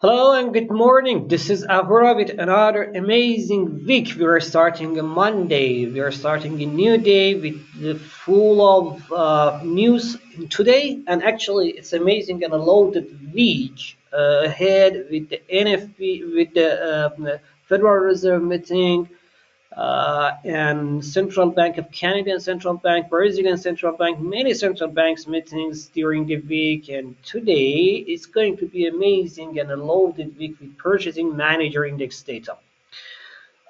Hello and good morning. This is Avra with another amazing week. We are starting a Monday. We are starting a new day with the full of news today, and actually, it's amazing and a loaded week ahead with the NFP, with the Federal Reserve meeting, and Central Bank of Canada and Central Bank, Brazilian Central Bank, many central banks meetings during the week. And today is going to be amazing and a loaded week with purchasing manager index data.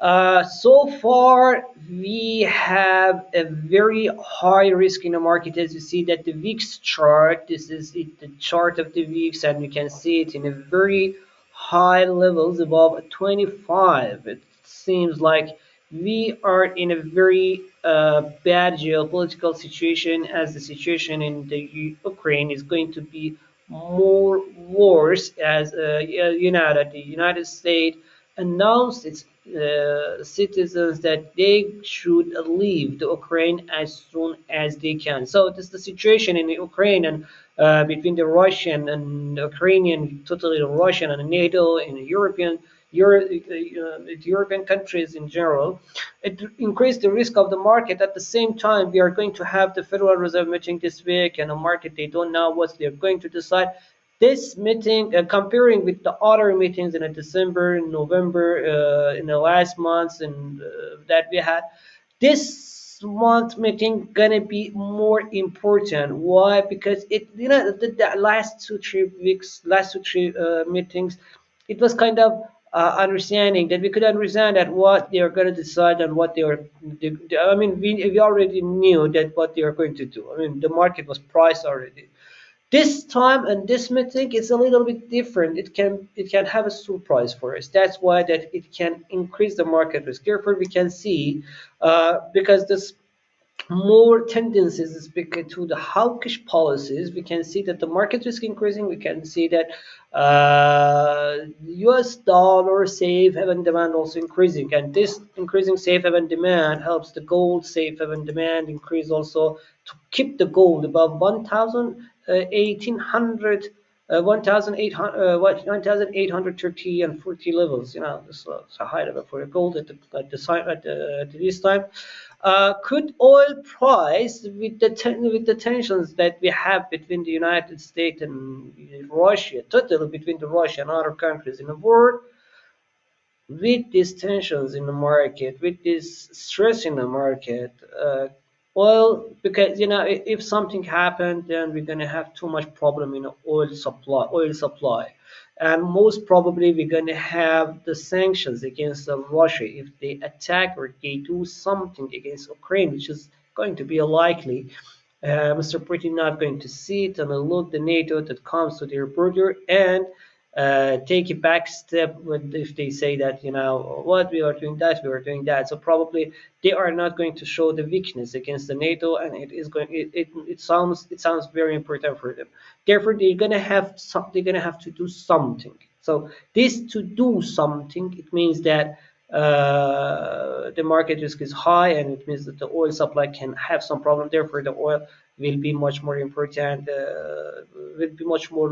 So far, we have a very high risk in the market. As you see that the VIX chart, this is it, the chart of the VIX, and you can see it in a very high levels above 25. It seems like we are in a very bad geopolitical situation, as the situation in the Ukraine is going to be more worse, as the United States announced its citizens that they should leave the Ukraine as soon as they can. So this is the situation in the Ukraine and between the Russian and Ukrainian, totally Russian and NATO and European countries in general. It increased the risk of the market. At the same time, we are going to have the Federal Reserve meeting this week, and the market they don't know what they're going to decide. This meeting, comparing with the other meetings in December, November, in the last months, and that we had, this month meeting gonna be more important. Why? Because the last 2 3 weeks, last 2 3 meetings, it was kind of understanding that we could understand that what they are going to decide and what they are. I mean, we already knew that what they are going to do. I mean, the market was priced already. This time and this meeting is a little bit different. It can have a surprise for us. That's why that it can increase the market risk. Therefore, we can see because this more tendencies is to the hawkish policies. We can see that the market risk increasing. We can see that U.S. dollar safe haven demand also increasing, and this increasing safe haven demand helps the gold safe haven demand increase also to keep the gold above 1,800. 1,830 and 40 levels. This is a high level for the gold at this time. Crude oil price with the tensions that we have between the United States and Russia, totally between the Russia and other countries in the world, with these tensions in the market, with this stress in the market, well, because if something happened, then we're gonna have too much problem in the oil supply, and most probably we're gonna have the sanctions against Russia if they attack or they do something against Ukraine, which is going to be likely. Mr. Putin not going to sit and look the NATO that comes to their border and take a back step if they say that what we are doing that we are doing that. So probably they are not going to show the weakness against the NATO, and it sounds very important for them. Therefore, they're gonna have to do something. So this to do something, it means that the market risk is high, and it means that the oil supply can have some problem. Therefore, the oil will be much more important, will be much more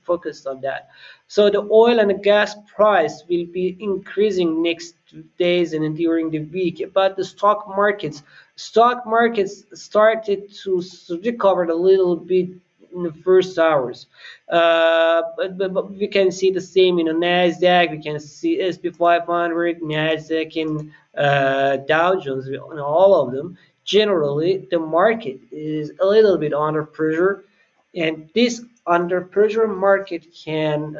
focused on that. So the oil and the gas price will be increasing next days and during the week. But the stock markets started to recover a little bit in the first hours. But we can see the same in the Nasdaq. We can see SP 500, Nasdaq, and Dow Jones. In all of them, generally the market is a little bit under pressure, and this under pressure market can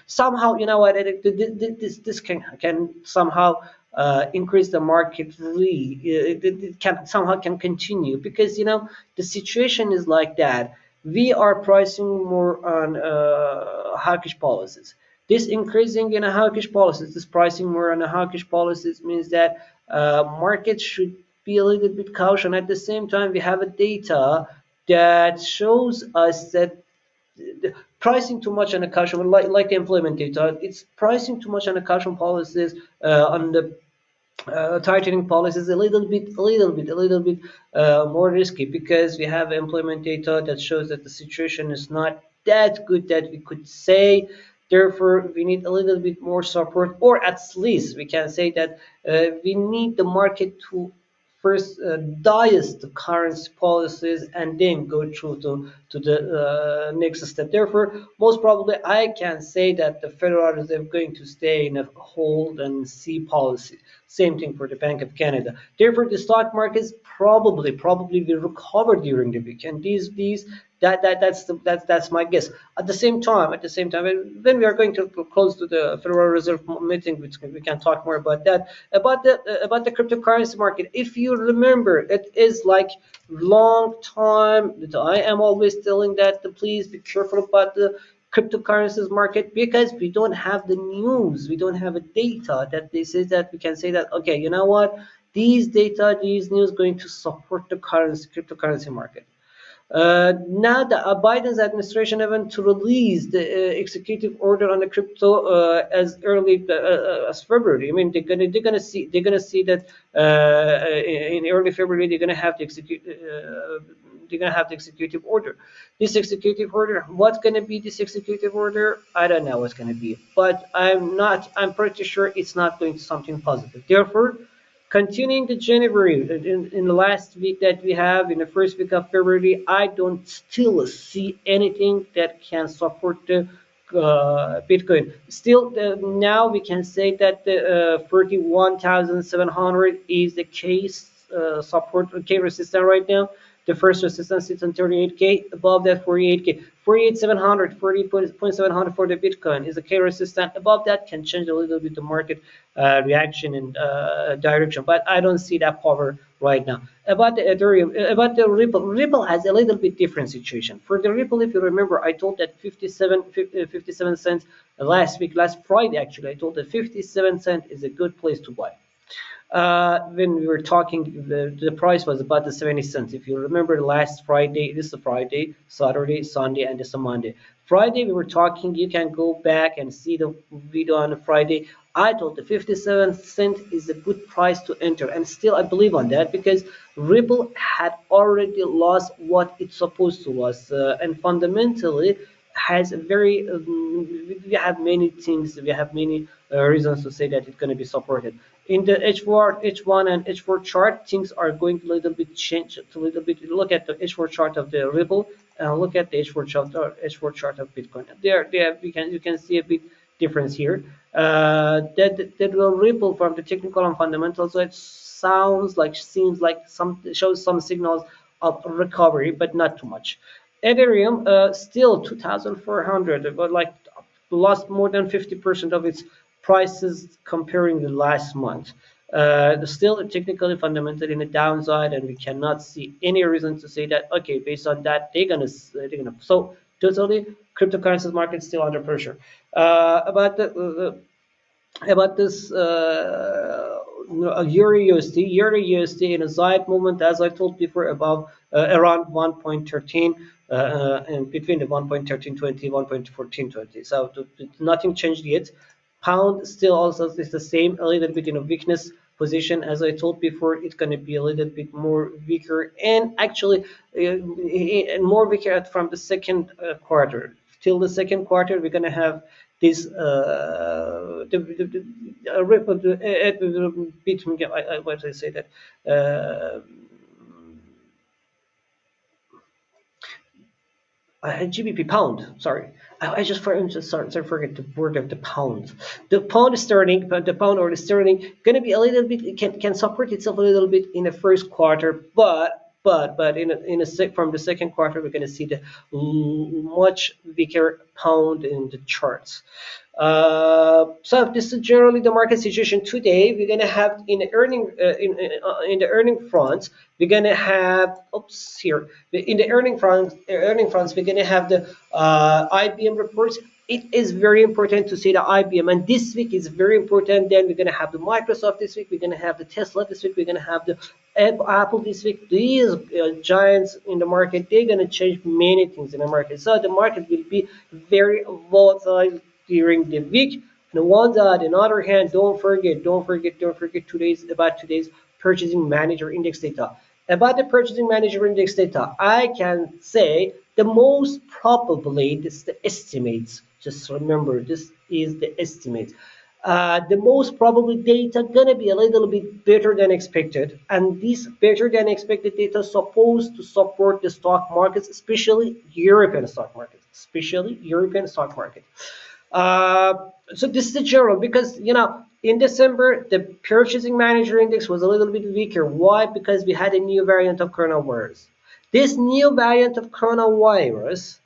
somehow, what, this can somehow increase the market really. It can somehow can continue because the situation is like that. We are pricing more on hawkish policies. This increasing in a hawkish policies, this pricing more on a hawkish policies means that markets should be a little bit cautious. At the same time, we have a data that shows us that pricing too much on a caution, like the employment data, it's pricing too much on a caution policies, on the tightening policies a little bit more risky, because we have employment data that shows that the situation is not that good that we could say Therefore, we need a little bit more support, or at least we can say that we need the market to first digest the currency policies and then go through to the next step. Therefore, most probably, I can say that the Federal Reserve is going to stay in a hold and see policy. Same thing for the Bank of Canada. Therefore, the stock markets probably will recover during the week, and these that's my guess. At the same time, when we are going to close to the Federal Reserve meeting, which we can talk more about that, about the cryptocurrency market. If you remember, it is like long time that I am always telling that to please be careful about the cryptocurrencies market, because we don't have the news, we don't have a data that they say that we can say that, okay, you know what, these news going to support the cryptocurrency market. Now the Biden's administration even to release the executive order on the crypto as early as February. I mean, they're gonna see that in early February they're gonna have the executive order. This executive order, what's gonna be this executive order? I don't know what's gonna be, but I'm pretty sure it's not going to something positive. Therefore, continuing the January, in the last week that we have, in the first week of February, I don't still see anything that can support the Bitcoin. Still, now we can say that the 31,700 is the case support, okay, resistance right now. The first resistance is on 38K. Above that, 48K. 48,700, 40.700 for the Bitcoin is a K resistance. Above that can change a little bit the market reaction and direction, but I don't see that power right now. About the Ethereum, about the Ripple has a little bit different situation. For the Ripple, if you remember, I told that 57 cents last week, last Friday actually, I told that 57 cents is a good place to buy. When we were talking, the price was about the 70 cents. If you remember last Friday, this is a Friday, Saturday, Sunday, and this is a Monday. Friday, we were talking, you can go back and see the video on Friday. I told the 57 cent is a good price to enter, and still I believe on that, because Ripple had already lost what it's supposed to lose, and fundamentally has a very we have many things, we have many reasons to say that it's going to be supported. In the H4, H1 and H4 chart, things are going to a little bit change, a little bit. Look at the H4 chart of the Ripple and look at the H4 chart of Bitcoin. There you can see a big difference here. That will Ripple from the technical and fundamental. So it seems like shows some signals of recovery, but not too much. Ethereum still 2,400, but like lost more than 50% of its prices comparing the last month. Still technically fundamentally in the downside, and we cannot see any reason to say that, okay, based on that they're gonna so totally cryptocurrency market still under pressure. About this Euro USD in a side movement, as I told before, above around 1.13, and between the 1.1320, 1.1420. So nothing changed yet. Pound still also is the same, a little bit in a weakness position. As I told before, it's going to be a little bit more weaker, and actually more weaker from the second quarter. Till the second quarter, we're going to have this ripple between, what I say that GBP pound. Sorry, I just forget the word of the pound. The pound sterling, but the pound or the sterling gonna be a little bit can support itself a little bit in the first quarter, but in a from the second quarter we're gonna see the much weaker pound in the charts. So this is generally the market situation today. We're gonna have in the in the earning front. We're gonna have oops here in the earning fronts. We're gonna have the IBM reports. It is very important to see the IBM, and this week is very important. Then we're gonna have the Microsoft this week. We're gonna have the Tesla this week. We're gonna have the Apple this week. These giants in the market, they're gonna change many things in the market. So the market will be very volatile during the week. And on the other hand, don't forget today's purchasing manager index data. About the purchasing manager index data, I can say the most probably this is the estimates. Just remember, this is the estimate. The most probably data gonna be a little bit better than expected, and this better than expected data supposed to support the stock markets, especially European stock markets, especially European stock market. So this is the general because in December the purchasing manager index was a little bit weaker. Why? Because we had a new variant of coronavirus. This new variant of coronavirus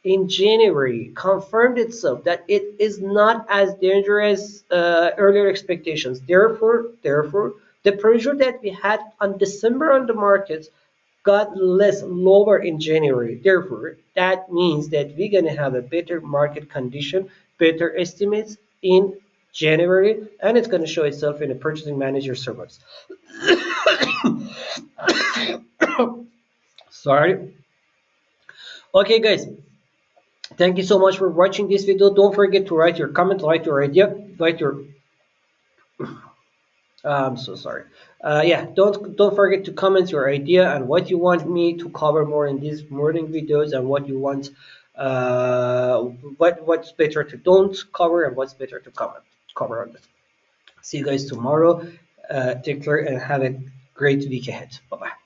in January confirmed itself that it is not as dangerous earlier expectations. Therefore, the pressure that we had on December on the markets got less lower in January. Therefore, that means that we're gonna have a better market condition, better estimates in January, and it's gonna show itself in the purchasing manager servers. Sorry. Okay, guys. Thank you so much for watching this video. Don't forget to write your comment, write your idea, write your. I'm so sorry. Yeah, don't forget to comment your idea and what you want me to cover more in these morning videos and what you want. Uh, what's better to don't cover and what's better to cover on this. See you guys tomorrow. Take care and have a great week ahead. Bye bye.